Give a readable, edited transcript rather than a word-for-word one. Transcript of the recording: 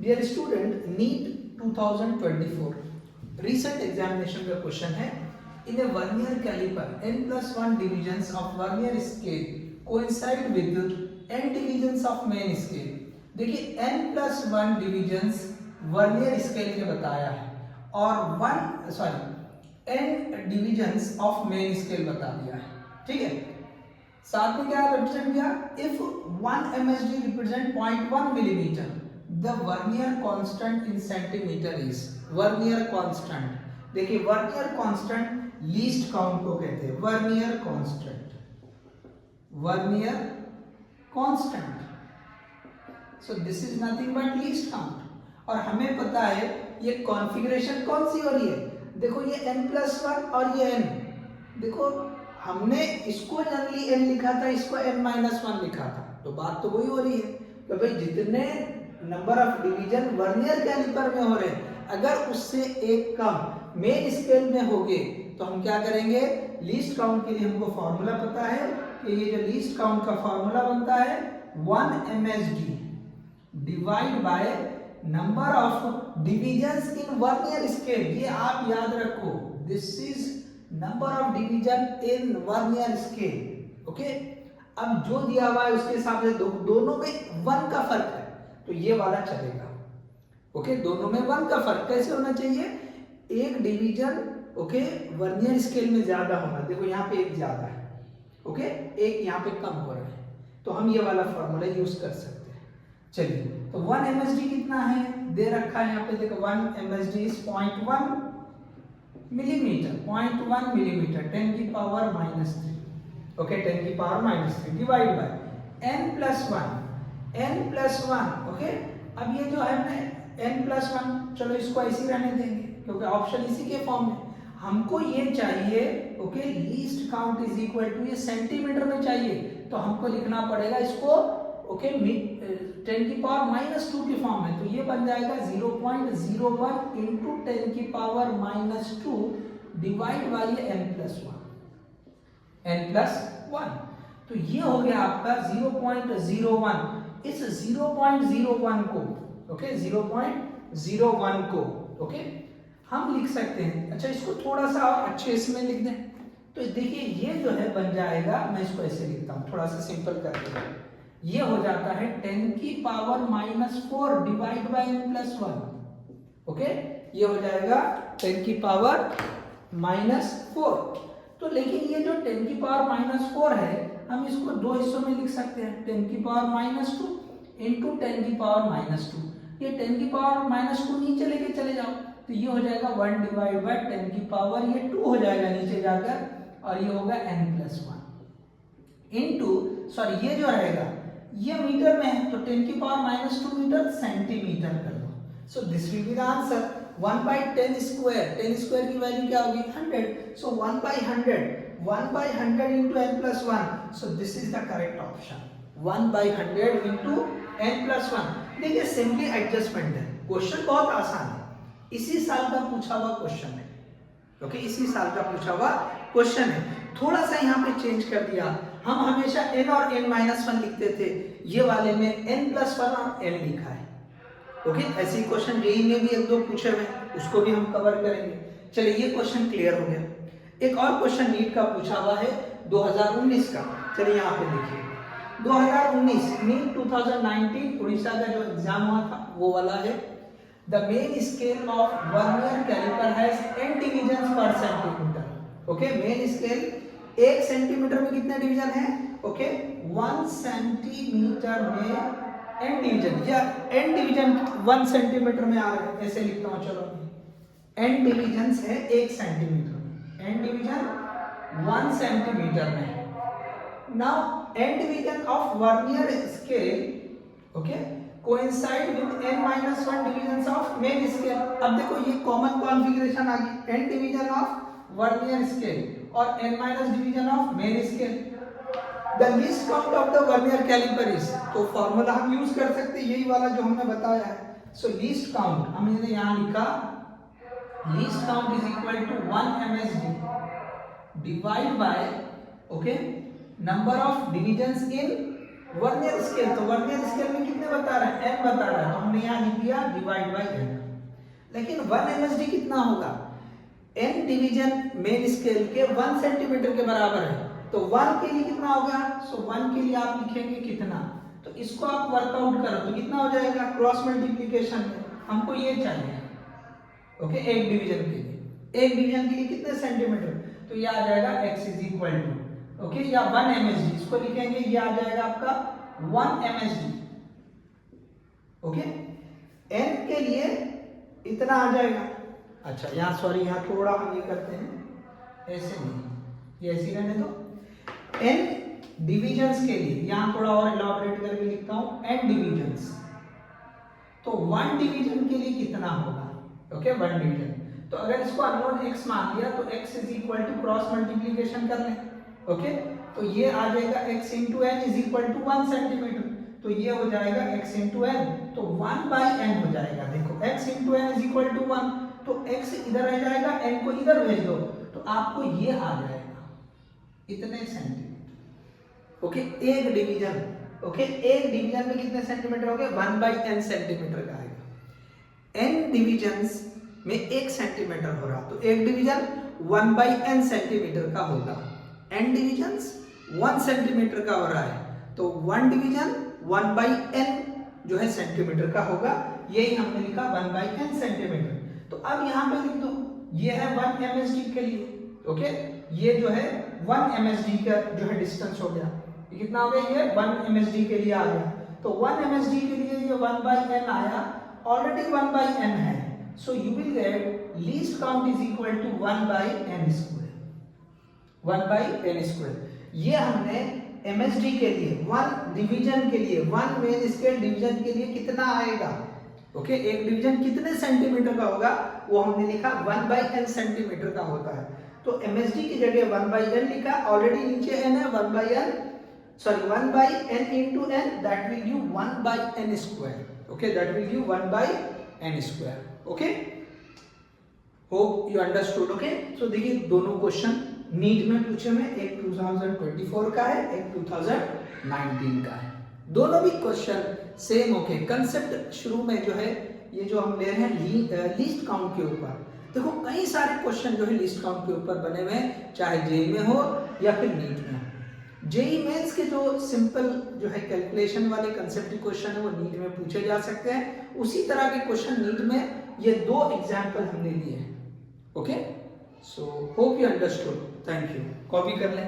Dear student, NEET 2024 recent examination का question है। In a vernier calliper n+1 divisions of vernier scale coincide with n divisions of main scale. देखिए n+1 divisions vernier scale के बताया है और n divisions of main scale बता दिया है। ठीक है, साथ में क्या रिप्रेजेंट किया, if 1 msd represent 0.1 millimetre the vernier constant in centimetre is. Vernier constant, देखिए वर्नियर कांस्टेंट लीस्ट काउंट को कहते हैं। Vernier constant, vernier constant, so this is nothing but least count. और हमें पता है ये कॉन्फ़िगरेशन कौन सी हो रही है, देखो ये n+1 और ये n, देखो हमने इसको जनरली n लिखा था, इसको n-1 लिखा था, तो बात तो वही हो रही है कि भाई जितने number of division vernier caliper में हो रहे हैं, अगर उससे एक कम मेन स्केल में होंगे तो हम क्या करेंगे, लीस्ट काउंट के लिए हमको फॉर्मूला पता है कि ये जो लीस्ट काउंट का फॉर्मूला बनता है 1 msd divide by number of divisions in vernier scale. ये आप याद रखो, this is number of division in vernier scale. Okay, अब जो दिया हुआ है उसके हिसाब से दोनों में 1 का फर्क है तो ये वाला चलेगा। ओके, दोनों में 1 का फर्क कैसे होना चाहिए, एक डिवीजन ओके वर्नियर स्केल में ज्यादा होना, देखो यहाँ पे एक ज्यादा है, ओके एक यहाँ पे कम हो रहा है, तो हम ये वाला फॉर्मूला यूज कर सकते हैं। चलिए, तो 1 msd कितना है, दे रखा है यहाँ पे, देखो 1 msd इज 0.1 मिलीमीटर, 0.1 मिलीमीटर 10 की पावर -3, ओके 10 की power -3 divide by n+1, n+1 okay. अब ये जो है ना n+1, चलो इसको ऐसे ही रहने देंगे क्योंकि ऑप्शन इसी के फॉर्म में। हमको ये चाहिए okay least count is equal to, ये सेंटीमीटर में चाहिए तो हमको लिखना पड़ेगा इसको ओके 10 की पावर -2 के फॉर्म में, तो ये बन जाएगा 0.01 इंटू 10 की पावर -2 डिवाइड बाई n+1। तो ये हो गया आपका 0.01। इस 0.01 को ओके 0.01 को ओके हम लिख सकते हैं, अच्छा इसको थोड़ा सा और अच्छे इसमें लिख दें, तो देखिए ये जो है बन जाएगा, मैं इसको ऐसे लिखता हूँ थोड़ा सा सिंपल करके, ये हो जाता है 10 की power -4 divide by n+1। Okay, ये हो जाएगा 10 की पावर -4। तो लेकिन ये जो 10 की पावर -4 है, हम इसको दो हिस्सों में लिख सकते हैं, 10 की पावर -2 इंटू 10 की पावर -2। ये 10 की पावर -2 नीचे लेके चले जाओ तो ये हो जाएगा 1 डिवाइड बाय 10 की पावर, ये 2 हो जाएगा नीचे जाकर, और ये होगा n+1 इंटू, सॉरी ये जो रहेगा ये मीटर में है तो 10 की पावर -2 मीटर सेंटीमीटर कर दो। So this will be the answer 1/10 square, 10 square की वैल्यू क्या होगी 100, सो 1/100 into n+1, so this is the correct option, 1/100 into n+1। देखिए सिंपली एडजस्टमेंट है, क्वेश्चन बहुत आसान है, इसी साल का पूछा हुआ क्वेश्चन है, ओके इसी साल का पूछा हुआ क्वेश्चन है। थोड़ा सा यहाँ पे चेंज कर दिया, हम हमेशा n और n-1 लिखते थे, ये वाले में n+1 और n लिखा है। ओके, ऐसे ही क्वेश्चन जेईई में भी एक दो पूछे हुए, उसको भी हम कवर करेंगे। चलिए ये क्वेश्चन क्लियर हो गया। एक और क्वेश्चन नीट का पूछा हुआ है 2019 का, चलिए यहाँ पे देखिए 2019 नीट 2019 उड़ीसा का जो एग्जाम हुआ था वो वाला है। The main scale of vernier calliper has n divisions per centimetre. Okay, main scale 1 centimetre में कितने डिवीजन है, ओके 1 सेंटीमीटर में n डिवीजन, या n डिवीजन 1 सेंटीमीटर में आ रहे हैं, ऐसे लिखता हूं, चलो n डिवीजन्स है 1 सेंटीमीटर में, n डिवीजन 1 सेंटीमीटर में है। Now n division of vernier scale okay coincide with n-1 divisions of main scale. अब देखो ये कॉमन कॉन्फ़िगरेशन आ गई, n division of vernier scale और n- division of main scale. The least count of the vernier caliper is, तो formula हम use कर सकते हैं यही वाला जो हमने बताया है। सो लीस्ट काउंट हमने यहाँ लिखा, least count is equal to 1 msd divide by okay number of divisions in vernier scale, तो वर्नियर स्केल में कितने बता रहा है, n बता रहा है, तो हमने यहाँ लिख दिया डिवाइड बाय n। लेकिन 1 msd कितना होगा, n डिवीजन मेन स्केल के 1 सेंटीमीटर के बराबर है, तो 1 के लिए कितना होगा, सो 1 के लिए आप लिखेंगे कितना, तो इसको आप वर्कआउट करो तो कितना हो जाएगा, क्रॉस मल्टीप्लिकेशन में हमको ये चाहिए, ओके, एक डिवीजन के लिए, एक डिवीजन के लिए कितने सेंटीमीटर, तो ये आ जाएगा x is equal to, okay, या 1 msd, इसको लिखेंगे ये आ जाएगा आपका 1 msd, ओके, n के लिए इतना आ जाएगा। अच्छा यहाँ सॉरी, यहाँ थोड़ा हम ये करते हैं, ऐसे नहीं, ये ऐसे रहने दो, n डिविजन्स के लिए यहाँ थोड़ा और इलैबोरेट करके लिखता हूँ, n डिविजन्स, तो 1 डिवीजन के लिए कितना होगा, ओके, 1 डिवीजन, तो अगर इसको अननोन x मान लिया तो x is equal to cross multiplication कर लें, ओके, तो ये आ जाएगा x into N is equal to 1 centimetre, तो ये हो जाएगा x इंटू एन, तो 1 बाई n हो जाएगा, देखो x into N is equal to 1, तो x इधर रह जाएगा, n को इधर भेज दो, तो आपको ये आ जाएगा इतने सेंटीमीटर, ओके, एक डिवीजन, ओके, एक डिवीजन में कितने सेंटीमीटर हो गए, 1 बाई n सेंटीमीटर का आएगा, n डिविजन्स में 1 सेंटीमीटर हो रहा, तो एक डिवीजन 1 बाई n सेंटीमीटर का होगा, n डिविजन्स 1 सेंटीमीटर का हो रहा है, तो 1 डिवीजन 1 बाई n जो है सेंटीमीटर का होगा, यही हमने लिखा 1 बाई n सेंटीमीटर। तो अब यहाँ पे लिख दो, ये है 1 msd के लिए, ओके, ये जो है 1 msd का जो है डिस्टेंस हो गया, ये कितना हो गया, ये 1 msd के लिए आ गया, तो 1 msd के लिए ये 1 बाई n आया, ऑलरेडी 1 बाई n है, so you will get least count is equal to 1 by n square, 1 by n square, ये हमने MSD के लिए 1 डिवीजन के लिए 1 मेन स्केल डिवीजन के लिए कितना आएगा, ओके, एक डिवीजन कितने सेंटीमीटर का होगा वो हमने लिखा 1 by n सेंटीमीटर का होता है, तो MSD की जगह 1 by n लिखा, ऑलरेडी नीचे n है, 1 by n sorry 1 by n into n, that will give 1 by n square, okay, that will give 1 by n square, okay, hope you understood, okay। so देखिए दोनों question NEET में पूछे हुए, एक 2024 का है, एक 2019 का है, दोनों भी क्वेश्चन सेम, ओके। कंसेप्ट शुरू में जो है ये जो हम ले रहे हैं लीस्ट काउंट के ऊपर, देखो कई सारे क्वेश्चन जो है लीस्ट काउंट के ऊपर बने हुए हैं, चाहे जेई में हो या फिर नीट में हो। जेई मेंस के जो सिंपल जो है कैलकुलेशन वाले कंसेप्ट क्वेश्चन है वो नीट में पूछे जा सकते हैं, उसी तरह के क्वेश्चन नीट में ये 2 एग्जाम्पल हमने लिए हैं, okay. So hope you understood, thank you, copy कर लें।